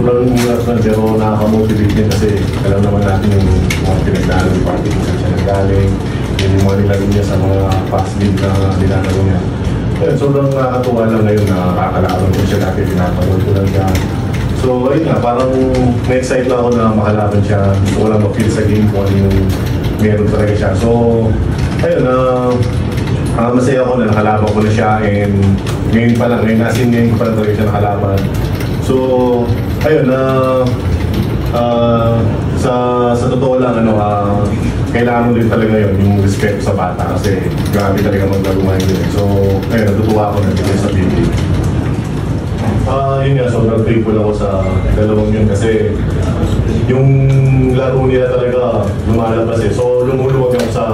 sobrang ingat na pero nakaka-motivate din kasi alam naman natin yung mga pinagdalo ng party kung saan siya nanggaling, yung mga nilaro niya sa mga past league na nilalaro niya. Kaya sobrang nakakatuwa lang ngayon na kakalaban ko siya dati, pinapanood ko lang siya. So ayun nga, parang na-excite lang ako na makalaban siya. Gusto ko lang ma-feel sa game kung ano yung meron talaga siya. So ayun, masaya ako na nakalaban ko na siya and ngayon pa lang, ngayon ko pa lang talaga siya nakalaban. So ayun, sa totoo lang, kailangan mo din talaga yun, yung respeto sa bata kasi grabe talaga maglaro ngayon yun. So ayun, natutuwa ako na dito sa BB. Yun nga, sobrang thankful ako sa dalawang yun kasi yung laro nila talaga lumalabas eh. So lumuluwag ako sa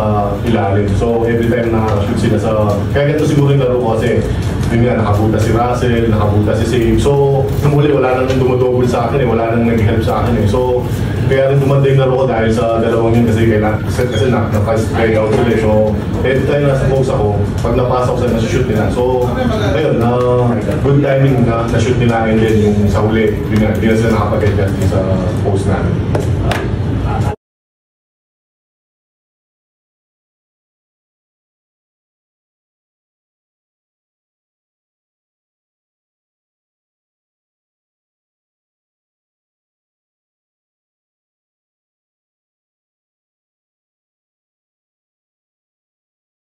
ilalim. So every time na-shoot sila sa... Kaya ganito siguro yung laro ko kasi yun nga, nakabuta si Russell, nakabuta si Save. So nung uli, wala nang dumodouble sa akin eh. Wala nang nag-help sa akin eh. So kaya rin tumanda yung laro ko dahil sa dalawang yun kasi naka-strike out sila eh. So every time nasa post ako, pag napasa ko sa nasa-shoot nila. So ayun, good timing na na-shoot nila and then yung sa huli, yun nga, hindi na sila nakapag-adjust sa post namin.